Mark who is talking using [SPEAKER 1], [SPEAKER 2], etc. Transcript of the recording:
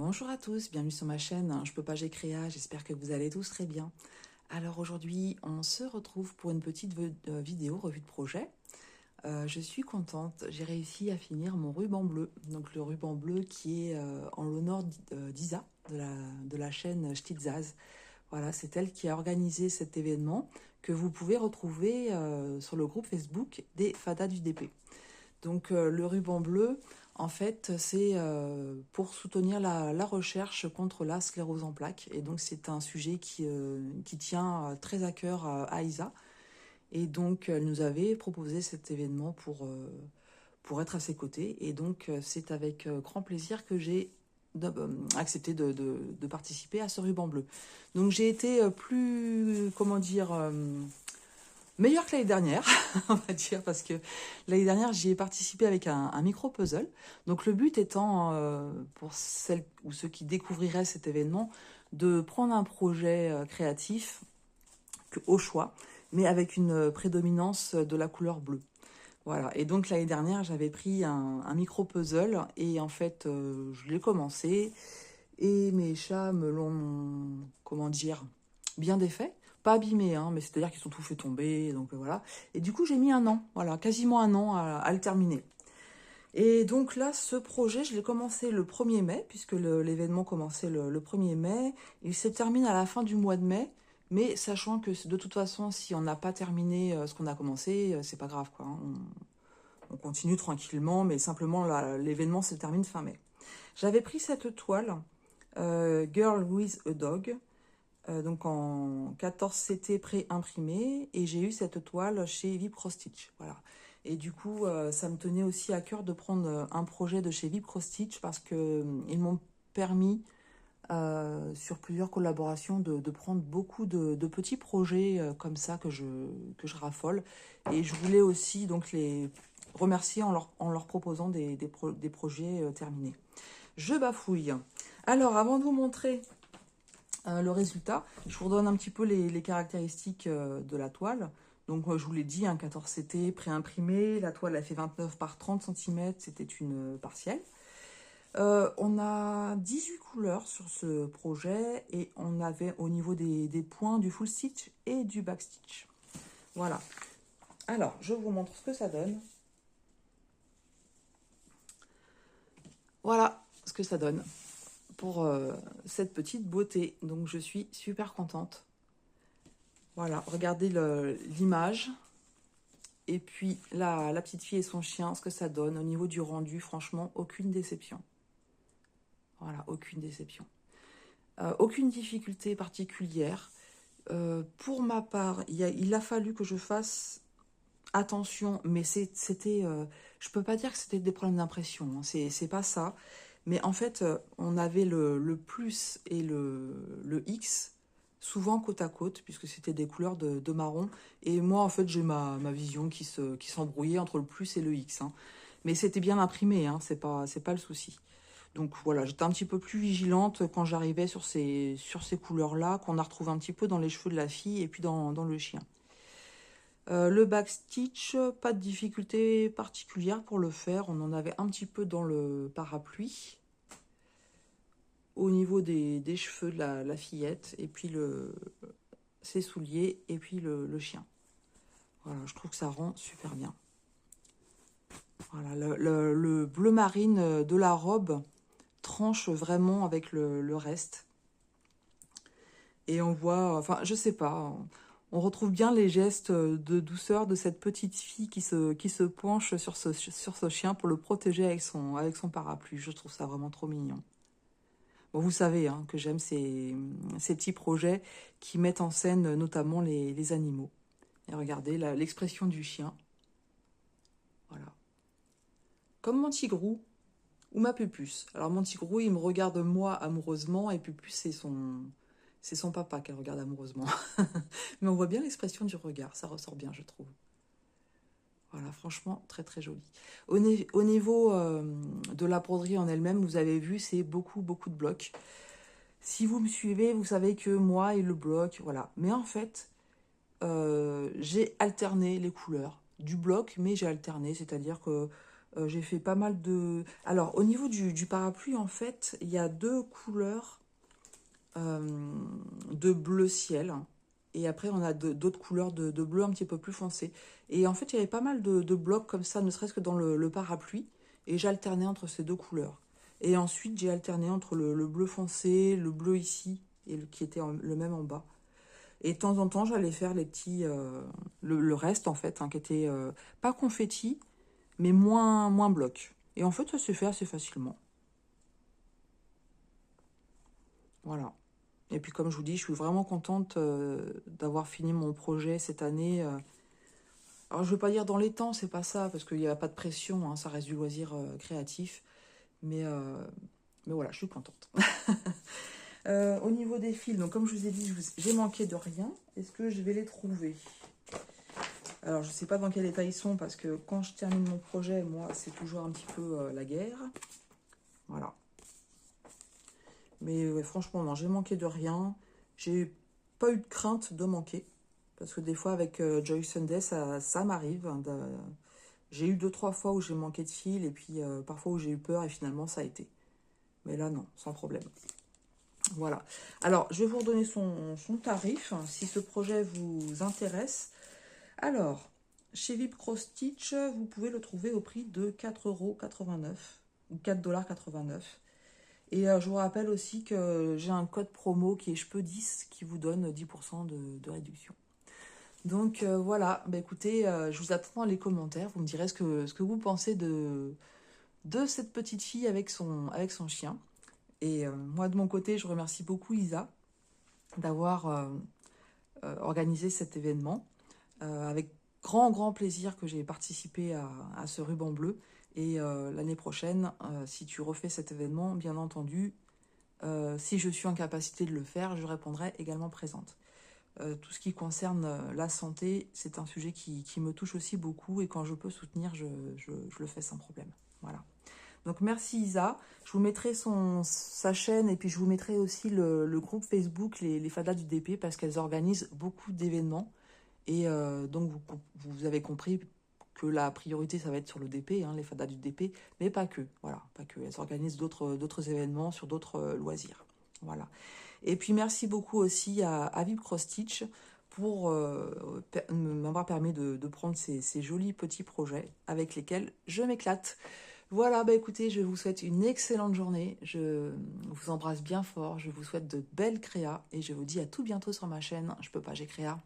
[SPEAKER 1] Bonjour à tous, bienvenue sur ma chaîne, Je peux pas, j'ai créa, j'espère que vous allez tous très bien. Alors aujourd'hui, on se retrouve pour une petite vidéo revue de projet. Je suis contente, j'ai réussi à finir mon ruban bleu. Donc le ruban bleu qui est en l'honneur d'Isa, de la chaîne Stitzaz. Voilà, c'est elle qui a organisé cet événement que vous pouvez retrouver sur le groupe Facebook des Fadas du DP. Donc le ruban bleu, en fait, c'est pour soutenir la recherche contre la sclérose en plaques. Et donc c'est un sujet qui tient très à cœur à Isa. Et donc elle nous avait proposé cet événement pour être à ses côtés. Et donc c'est avec grand plaisir que j'ai accepté de participer à ce ruban bleu. Donc j'ai été plus, comment dire... meilleur que l'année dernière, on va dire, parce que l'année dernière, j'y ai participé avec un micro-puzzle. Donc le but étant, pour celles ou ceux qui découvriraient cet événement, de prendre un projet créatif au choix, mais avec une prédominance de la couleur bleue. Voilà, et donc l'année dernière, j'avais pris un micro-puzzle, et en fait, je l'ai commencé, et mes chats me l'ont, comment dire, bien défait. Pas abîmé, hein, mais c'est-à-dire qu'ils sont tout fait tomber, donc voilà. Et du coup, j'ai mis un an, voilà, quasiment un an à le terminer. Et donc là, ce projet, je l'ai commencé le 1er mai, puisque l'événement commençait le 1er mai. Il se termine à la fin du mois de mai, mais sachant que de toute façon, si on n'a pas terminé ce qu'on a commencé, c'est pas grave, quoi. Hein. On continue tranquillement, mais simplement l'événement se termine fin mai. J'avais pris cette toile, Girl with a Dog, donc en 14 CT pré-imprimé, et j'ai eu cette toile chez Vip Cross Stitch, voilà. Et du coup, ça me tenait aussi à cœur de prendre un projet de chez Vip Cross Stitch parce que ils m'ont permis, sur plusieurs collaborations, de prendre beaucoup de petits projets comme ça que je raffole. Et je voulais aussi donc les remercier en leur proposant des projets terminés. Je bafouille. Alors, avant de vous montrer le résultat, je vous redonne un petit peu les caractéristiques de la toile. Donc, je vous l'ai dit, un 14 CT pré-imprimé. La toile a fait 29 par 30 cm, c'était une partielle. On a 18 couleurs sur ce projet et on avait au niveau des points du full stitch et du back stitch. Voilà. Alors, je vous montre ce que ça donne. Voilà ce que ça donne pour cette petite beauté. Donc, je suis super contente. Voilà, regardez l'image. Et puis, la petite fille et son chien, ce que ça donne au niveau du rendu. Franchement, aucune déception. Voilà, aucune déception. Aucune difficulté particulière. Pour ma part, il a fallu que je fasse attention, mais c'était... je peux pas dire que c'était des problèmes d'impression, hein, c'est pas ça. Mais en fait, on avait le plus et le X, souvent côte à côte, puisque c'était des couleurs de marron. Et moi, en fait, j'ai ma vision qui s'embrouillait entre le plus et le X. Hein. Mais c'était bien imprimé, hein, c'est pas le souci. Donc voilà, j'étais un petit peu plus vigilante quand j'arrivais sur ces couleurs-là, qu'on a retrouvé un petit peu dans les cheveux de la fille et puis dans le chien. Le backstitch, pas de difficulté particulière pour le faire. On en avait un petit peu dans le parapluie, au niveau des cheveux de la fillette, et puis ses souliers, et puis le chien. Voilà, je trouve que ça rend super bien. Voilà, le bleu marine de la robe tranche vraiment avec le reste. Et on voit, enfin, je sais pas, on retrouve bien les gestes de douceur de cette petite fille qui se penche sur ce chien pour le protéger avec son parapluie. Je trouve ça vraiment trop mignon. Bon, vous savez hein, que j'aime ces petits projets qui mettent en scène notamment les animaux. Et regardez l'expression du chien. Voilà. Comme mon tigrou ou ma Pupus. Alors mon tigrou, il me regarde moi amoureusement et Pupus, c'est son papa qu'elle regarde amoureusement. Mais on voit bien l'expression du regard, ça ressort bien, je trouve. Voilà, franchement, très très joli. Au niveau de la broderie en elle-même, vous avez vu, c'est beaucoup de blocs. Si vous me suivez, vous savez que moi et le bloc, voilà. Mais en fait, j'ai alterné les couleurs du bloc, mais j'ai alterné, c'est-à-dire que J'ai fait pas mal de... Alors, au niveau du parapluie, en fait, il y a deux couleurs de bleu ciel. Et après, on a d'autres couleurs de bleu un petit peu plus foncé. Et en fait, il y avait pas mal de blocs comme ça, ne serait-ce que dans le parapluie. Et j'alternais entre ces deux couleurs. Et ensuite, j'ai alterné entre le bleu foncé, le bleu ici, et qui était le même en bas. Et de temps en temps, j'allais faire les petits... le reste, en fait, hein, qui était pas confetti, mais moins bloc. Et en fait, ça s'est fait assez facilement. Voilà. Et puis, comme je vous dis, je suis vraiment contente d'avoir fini mon projet cette année. Alors, je ne veux pas dire dans les temps, c'est pas ça, parce qu'il n'y a pas de pression, hein, ça reste du loisir créatif. Mais, euh, mais voilà, je suis contente. Au niveau des fils, donc comme je vous ai dit, j'ai manqué de rien. Est-ce que je vais les trouver? Alors, je ne sais pas dans quel état ils sont, parce que quand je termine mon projet, moi, c'est toujours un petit peu la guerre. Voilà. Mais ouais, franchement, non, j'ai manqué de rien. J'ai pas eu de crainte de manquer. Parce que des fois, avec Joy Sunday, ça m'arrive, hein, j'ai eu 2-3 fois où j'ai manqué de fil, et puis parfois où j'ai eu peur, et finalement, ça a été. Mais là, non, sans problème. Voilà. Alors, je vais vous redonner son tarif, hein, si ce projet vous intéresse. Alors, chez Vip Cross Stitch, vous pouvez le trouver au prix de 4,89 € ou 4,89 $. Et je vous rappelle aussi que j'ai un code promo qui est JEPEUX10 qui vous donne 10% de réduction. Donc voilà, bah, écoutez, je vous attends dans les commentaires. Vous me direz ce que vous pensez de cette petite fille avec son chien. Et moi, de mon côté, je remercie beaucoup Isa d'avoir organisé cet événement. Avec grand plaisir que j'ai participé à ce ruban bleu. Et l'année prochaine, si tu refais cet événement, bien entendu, si je suis en capacité de le faire, je répondrai également présente. Tout ce qui concerne la santé, c'est un sujet qui me touche aussi beaucoup, et quand je peux soutenir, je le fais sans problème. Voilà. Donc merci Isa. Je vous mettrai sa chaîne, et puis je vous mettrai aussi le groupe Facebook, les Fadas du DP, parce qu'elles organisent beaucoup d'événements. Et donc vous avez compris que la priorité, ça va être sur le DP, hein, les Fadas du DP, mais pas que. Voilà, pas que. Elles organisent d'autres événements sur d'autres loisirs. Voilà. Et puis merci beaucoup aussi à Vip Cross Stitch pour m'avoir permis de prendre ces jolis petits projets avec lesquels je m'éclate. Voilà, bah écoutez, je vous souhaite une excellente journée. Je vous embrasse bien fort. Je vous souhaite de belles créas et je vous dis à tout bientôt sur ma chaîne. Je peux pas, j'ai créa.